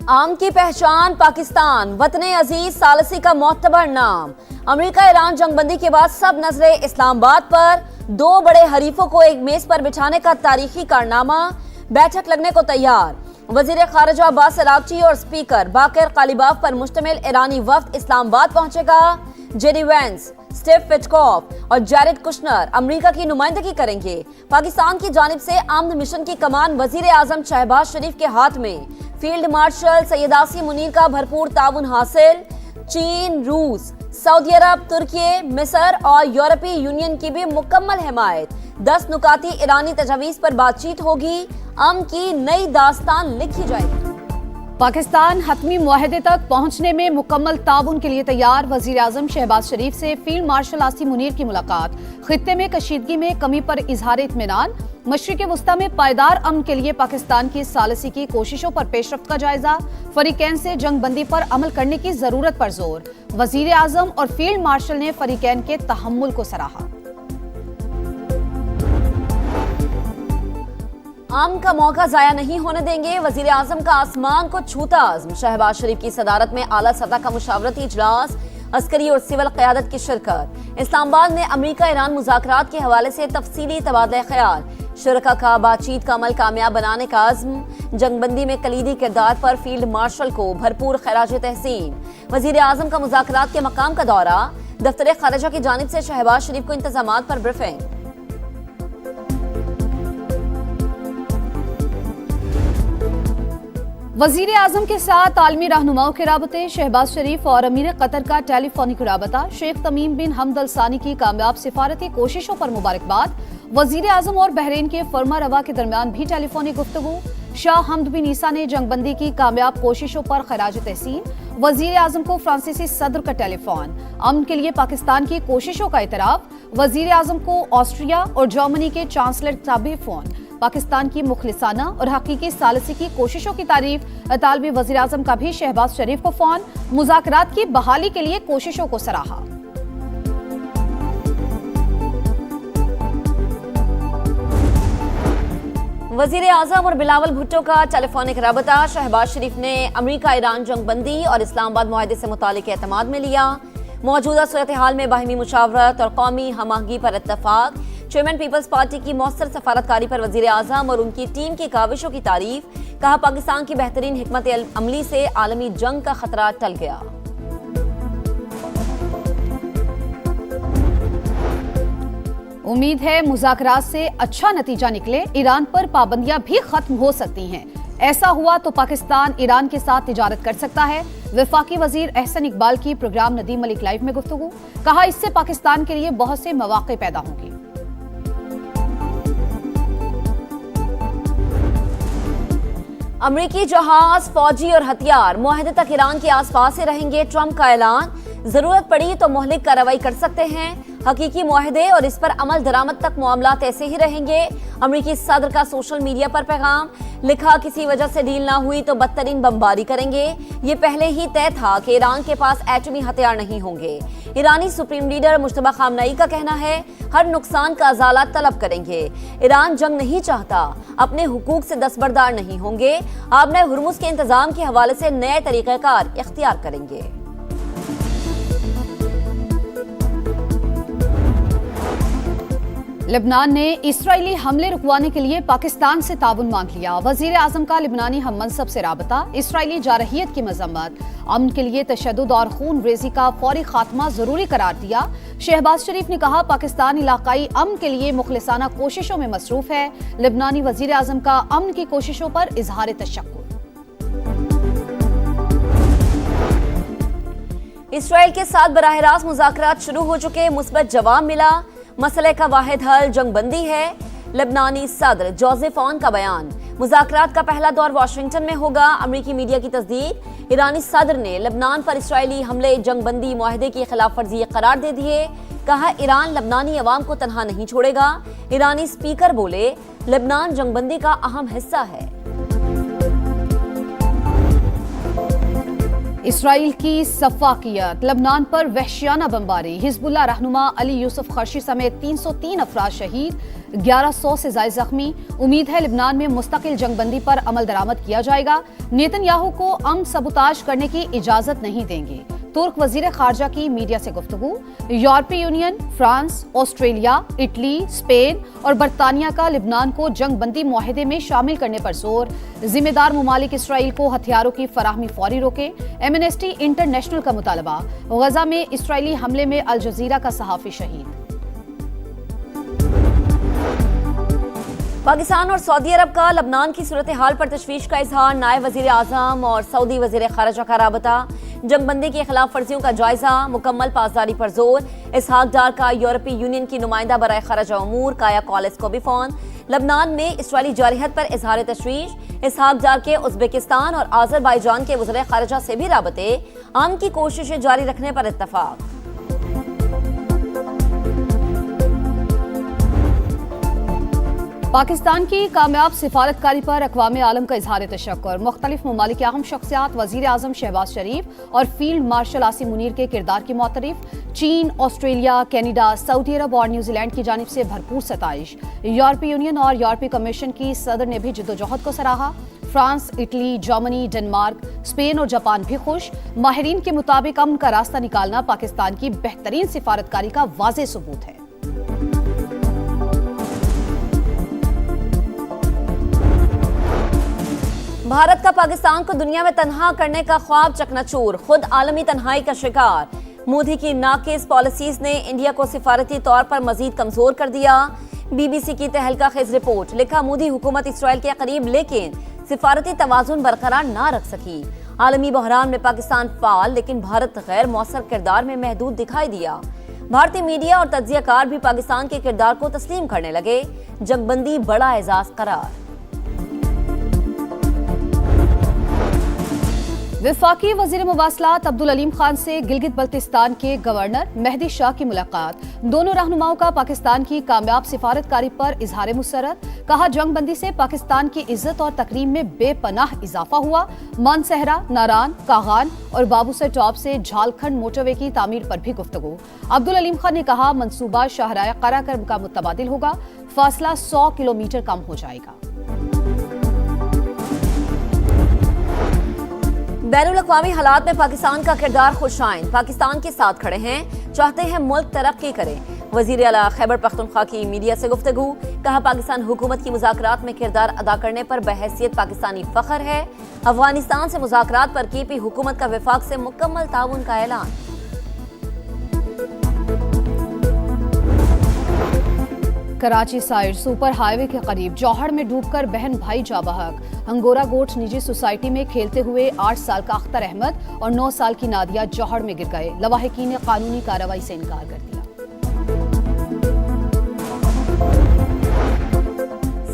आम की पहचान पाकिस्तान, वतने अजीज सालसी का मोतबर नाम। अमेरिका ईरान जंगबंदी के बाद सब नजरें इस्लामाबाद पर। दो बड़े हरीफों को एक मेज पर बिठाने का तारीखी कारनामा। बैठक लगने को तैयार। वजीर खारजा अब्बास अरागची और स्पीकर बाकर कालिबाफ पर मुश्तमिल ईरानी वफ्द इस्लामाबाद पहुंचेगा। जेडी वेंस, स्टीव विटकॉफ और जैरेड कुशनर अमेरिका की नुमाइंदगी करेंगे। पाकिस्तान की जानिब से आमद मिशन की कमान वजीर आजम शहबाज शरीफ के हाथ में। फील्ड मार्शल सैयद आसिम मुनीर का भरपूर ताउन हासिल। चीन, रूस, सऊदी अरब, तुर्की, मिस्र और यूरोपीय यूनियन की भी मुकम्मल हिमायत। 10 नुकाती ईरानी तजवीज़ पर बातचीत होगी। अमन की नई दास्तान लिखी जाएगी। पाकिस्तान हतमी मुआहदे तक पहुंचने में मुकम्मल ताउन के लिए तैयार। वजीर आजम शहबाज शरीफ से फील्ड मार्शल आसिम मुनीर की मुलाकात। खित्ते में कशीदगी में कमी पर इजहार इत्मीनान। मशरिक़ वस्ता में पायदार अमन के लिए पाकिस्तान की सालसी की कोशिशों पर पेशरफ्त का जायजा। फरीकैन से जंगबंदी पर अमल करने की जरूरत पर जोर। वजीर आजम और फील्ड मार्शल ने फरीकैन के तहम्मुल को सराहा। आम का मौका जाया नहीं होने देंगे। वजीर आजम का आसमान को छूता अज़्म। शहबाज शरीफ की सदारत में आला सतह का मुशावरती इजलास। अस्करी और सिविल क़यादत की शिरकत। इस्लामाबाद में अमेरिका ईरान मुज़ाकरात के हवाले से तफसीली तबादला ख्याल। शुरका का बातचीत का अमल कामयाब बनाने का अज़्म। जंगबंदी में कलीदी किरदार पर फील्ड मार्शल को भरपूर खराज तहसीन। वजीर आजम का मुज़ाकरात के मकाम का दौरा। दफ्तर खारजा की जानिब से शहबाज शरीफ को इंतजामात पर ब्रीफिंग। वजीर आजम के साथ आलमी रहनुमाओं के राबते। शहबाज शरीफ और अमीर कतर का टेलीफोनिक राबता। शेख तमीम बिन हमद अल सानी की कामयाब सिफारती कोशिशों पर मुबारकबाद। वजीर आजम और बहरीन के फर्मा रवा के दरमियान भी टेलीफोनिक गुफ्तगू। शाह हमद बिन ईसा ने जंगबंदी की कामयाब कोशिशों पर खराज तहसीन। वजीर आजम को फ्रांसीसी सदर का टेलीफोन। अमन के लिए पाकिस्तान की कोशिशों का इतराफ। वजीर आजम को ऑस्ट्रिया और जर्मनी के चांसलर का भी फोन। पाकिस्तान की मुखलिसाना और हकीकी सालसी की कोशिशों की तारीफ। इतालवी वजीर आजम का भी शहबाज शरीफ को फोन। मुज़ाकरात की बहाली के लिए कोशिशों को सराहा। वजीर आजम और बिलावल भुट्टो का टेलीफोनिक राबता। शहबाज शरीफ ने अमेरिका ईरान जंगबंदी और इस्लामाबाद मुआहदे से मुतालिक एतमाद में लिया। मौजूदा सूरत हाल में बाहिमी मुशावरत और कौमी हम-आहंगी पर इत्तफाक। चेयरमैन पीपल्स पार्टी की मौसर सफारतकारी पर वजीर आजम और उनकी टीम की काविशों की तारीफ। कहा पाकिस्तान की बेहतरीन हिकमत अमली से आलमी जंग का खतरा टल गया। उम्मीद है मुज़ाकरात से अच्छा नतीजा निकले। ईरान पर पाबंदियां भी खत्म हो सकती हैं। ऐसा हुआ तो पाकिस्तान ईरान के साथ तिजारत कर सकता है। वफाकी वजीर एहसन इकबाल की प्रोग्राम नदीम मलिक लाइव में गुफ्तगू। कहा इससे पाकिस्तान के लिए बहुत से मौके पैदा होंगे। अमरीकी जहाज, फौजी और हथियार मुआहदे तक ईरान के आसपास ही रहेंगे। ट्रंप का ऐलान। जरूरत पड़ी तो मुहलिक कार्रवाई कर सकते हैं। हकीकी मुआहदे और इस पर अमल दरामद तक मामलात ऐसे ही रहेंगे। अमरीकी सदर का सोशल मीडिया पर पैगाम। लिखा किसी वजह से डील ना हुई तो बदतरीन बमबारी करेंगे। ये पहले ही तय था कि ईरान के पास एटमी हथियार नहीं होंगे। ईरानी सुप्रीम लीडर मुश्तबा खामनेई का कहना है हर नुकसान का अजाला तलब करेंगे। ईरान जंग नहीं चाहता, अपने हुकूक से दस्तबरदार नहीं होंगे। आबने हुर्मुज के इंतजाम के हवाले से नए तरीक़ेकार इख्तियार करेंगे। लेबनान ने इसराइली हमले रुकवाने के लिए पाकिस्तान से ताउन मांग लिया। वजीर आजम का लिबनानी हम मनसब से राबता। इसराइली जारहियत की मजम्मत। अमन के लिए तशद्दुद और खून रेजी का फौरी खात्मा जरूरी करार दिया। शहबाज शरीफ ने कहा पाकिस्तान इलाकाई अमन के लिए मुखलिसाना कोशिशों में मसरूफ है। लिबनानी वजीर आजम का अमन की कोशिशों पर इजहार तशक्कुर। इसराइल के साथ बराह रास्त मुज़ाकरात शुरू हो चुके। मुस्बत जवाब मिला। मसले का वाहिद हल जंगबंदी है। लेबनानी सदर जोसेफ ऑन का बयान। मुज़ाकरात का पहला दौर वाशिंगटन में होगा। अमेरिकी मीडिया की तस्दीक। ईरानी सदर ने लेबनान पर इसराइली हमले जंगबंदी मुआहदे की खिलाफ वर्जी करार दे दिए। कहा ईरान लेबनानी अवाम को तनहा नहीं छोड़ेगा। ईरानी स्पीकर बोले लेबनान जंगबंदी का अहम हिस्सा है। इसराइल की सफाकियत। लबनान पर वहशियाना बमबारी। हिजबुल्लाह रहनुमा अली यूसुफ खर्शी समेत 303 अफराद शहीद। 1100 से ज्यादा जख्मी। उम्मीद है लिबनान में मुस्तकिल जंगबंदी पर अमल दरामद किया जाएगा। नेतन्याहू को अमन सबूताज करने की इजाजत नहीं देंगे। तुर्क वजीर खारजा की मीडिया से गुफ्तगू। यूरोपीय union, France, Australia, Italy, Spain और बरतानिया का लिबनान को जंगबंदी मुआहदे में शामिल करने पर जोर। जिम्मेदार मुमालिक इसराइल को हथियारों की फराहमी फौरी रोके। एमनेस्टी इंटरनेशनल का मुतालबा। गजा में इसराइली हमले में अल जजीरा का सहाफी शहीद। पाकिस्तान और सऊदी अरब का लबनान की सूरत हाल पर तशवीश का इजहार। नायब वजीर आजम और सऊदी वजीर खारजा का राबता। जंगबंदी की खिलाफ वर्जियों का जायजा। मुकम्मल पासदारी पर जोर। इसहाक डार का यूरोपीय यूनियन की नुमाइंदा बराए खारजा उमूर काया कॉलेज को भी फोन। लबनान में इसराइली जारहियत पर इजहार तशवीश। इसहाक डार के उज़्बेकिस्तान और आज़रबाईजान के वज़ीर खारजा से भी राबते। अमन की कोशिशें जारी रखने पर इत्तफाक। पाकिस्तान की कामयाब सिफारतकारी पर अक़वाम आलम का इजहार तशक्कुर। मुख्तलिफ ममालिक के अहम शख्सियात वज़ीर आज़म शहबाज शरीफ और फील्ड मार्शल आसिम मुनीर के किरदार की मोतरफ। चीन, ऑस्ट्रेलिया, कनाडा, सऊदी अरब और न्यूजीलैंड की जानिब से भरपूर सताइश। यूरोपीय यूनियन और यूरोपीय कमीशन की सदर ने भी जिद्दोजहद को सराहा। France, Italy, Germany, Denmark, Spain और जापान भी खुश। माहिरीन के मुताबिक अमन का रास्ता निकालना पाकिस्तान की बेहतरीन सिफारतकारी का वाज़ेह सबूत है। भारत का पाकिस्तान को दुनिया में तन्हा करने का ख्वाब चकनाचूर। खुद आलमी तन्हाई का शिकार। मोदी की नाकिस पॉलिसीज ने इंडिया को सिफारती तौर पर मजीद कमजोर कर दिया। बीबीसी की तहलका खेज रिपोर्ट। लिखा, मोदी हुकूमत इसराइल के करीब लेकिन सिफारती तवाजुन बरकरार ना रख सकी। आलमी बहरान में पाकिस्तान फाल लेकिन भारत गैर मौसर किरदार में महदूद दिखाई दिया। भारतीय मीडिया और तज्जियाकार भी पाकिस्तान के किरदार को तस्लीम करने लगे। जंगबंदी बड़ा एजाज करार। वफाकी वजीर मुवासलात अब्दुल अलीम खान से गिलगित बल्तिस्तान के गवर्नर मेहदी शाह की मुलाकात। दोनों रहनुमाओं का पाकिस्तान की कामयाब सिफारतकारी पर इजहार मुसरत। कहा, जंगबंदी से पाकिस्तान की इज्जत और तकरीम में बेपनाह इजाफा हुआ। मानसहरा, नारान, कागान और बाबूसर टॉप से झालखंड मोटरवे की तामीर पर भी गुफ्तगू। अब्दुल अलीम खान ने कहा, मंसूबा शाहराह कराकर का मुतबादिल होगा। फासला 100 किलोमीटर कम हो जाएगा। बैनुल अक़वामी हालात में पाकिस्तान का किरदार खुशाइन। पाकिस्तान के साथ खड़े हैं, चाहते हैं मुल्क तरक्की करे। वज़ीर आला खैबर पख्तूनख्वा की मीडिया से गुफ्तगू। कहा, पाकिस्तान हुकूमत की मुज़ाकरात में किरदार अदा करने पर बहैसियत पाकिस्तानी फ़ख्र है। अफगानिस्तान से मुज़ाकरात पर कीपी हुकूमत का वफाक से मुकम्मल ताउन का ऐलान। कराची साइड सुपर हाईवे के करीब जौहड़ में डूबकर बहन भाई जा बहक। अंगोरा गोट निजी सोसाइटी में खेलते हुए 8 साल का अख्तर अहमद और 9 साल की नादिया जौहड़ में गिर गए। लवाहिकीन ने कानूनी कार्रवाई से इनकार कर दिया।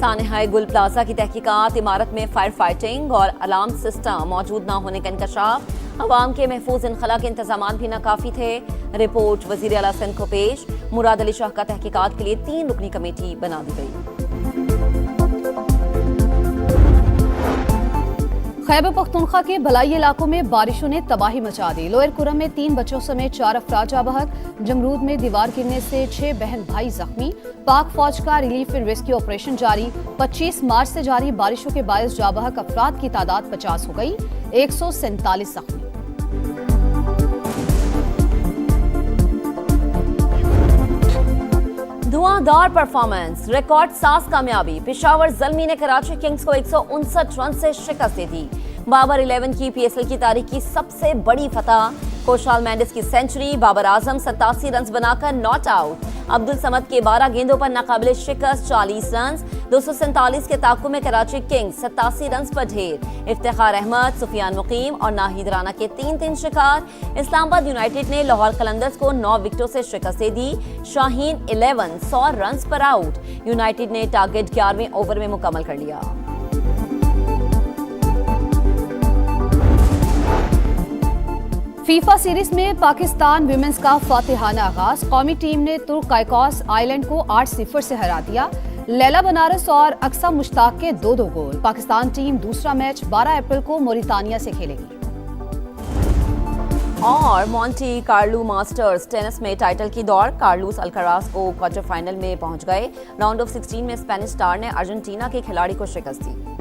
सानेहाए गुल प्लाजा की तहकीकात। इमारत में फायर फाइटिंग और अलार्म सिस्टम मौजूद न होने का इंकशाफ। अवाम के महफूज इनखला के इंतजाम भी नाकाफी थे। रिपोर्ट वज़ीर आला सिंध को पेश। मुराद अली शाह का तहकीकात के लिए 3 रुकनी कमेटी बना दी गई। खैबर पख्तूनख्वा के भलाई इलाकों में बारिशों ने तबाही मचा दी। लोअर कुरम में 3 बच्चों समेत 4 अफराद जा बहक। जमरूद में दीवार गिरने से 6 बहन भाई जख्मी। पाक फौज का रिलीफ एंड रेस्क्यू ऑपरेशन जारी। 25 मार्च से जारी बारिशों के बायस जा बहक अफराद की तादाद 50 हो गई। 147 जख्मी। धुआंधार परफॉर्मेंस, रिकॉर्ड साज कामयाबी। पेशावर ज़ल्मी ने कराची किंग्स को 159 रन से शिकस्त दे दी। बाबर 11 की पीएसएल की तारीख की सबसे बड़ी फतह। कोशाल मेंडिस की सेंचुरी। बाबर आजम 87 रन बनाकर नॉट आउट। अब्दुल समद के 12 गेंदों पर नाकाबिले शिकस्त 40 रन। 247 के ताक़ु में कराची किंग्स 87 रन पर ढेर। इफ्तिखार अहमद, सुफियान मुकीम और नाहिद राना के 3-3 शिकार। इस्लामाबाद यूनाइटेड ने लाहौर कलंदर्स को 9 विकेटों से शिकस्त दे दी। शाहीन 11 100 रन पर आउट। यूनाइटेड ने टारगेट 11वें ओवर में मुकम्मल कर लिया। फीफा सीरीज में पाकिस्तान विमेंस का फातिहाना आगाज। कौमी टीम ने तुर्क काइकोस आइलैंड को 8-0 से हरा दिया। लैला बनारस और अक्सा मुश्ताक के 2-2 गोल। पाकिस्तान टीम दूसरा मैच 12 अप्रैल को मोरितानिया से खेलेगी। और मॉन्टी कार्लो मास्टर्स टेनिस में टाइटल की दौड़, कार्लोस अल्काराज को क्वार्टर फाइनल में पहुंच गए। राउंड ऑफ 16 में स्पेनिश स्टार ने अर्जेंटीना के खिलाड़ी को शिकस्त दी।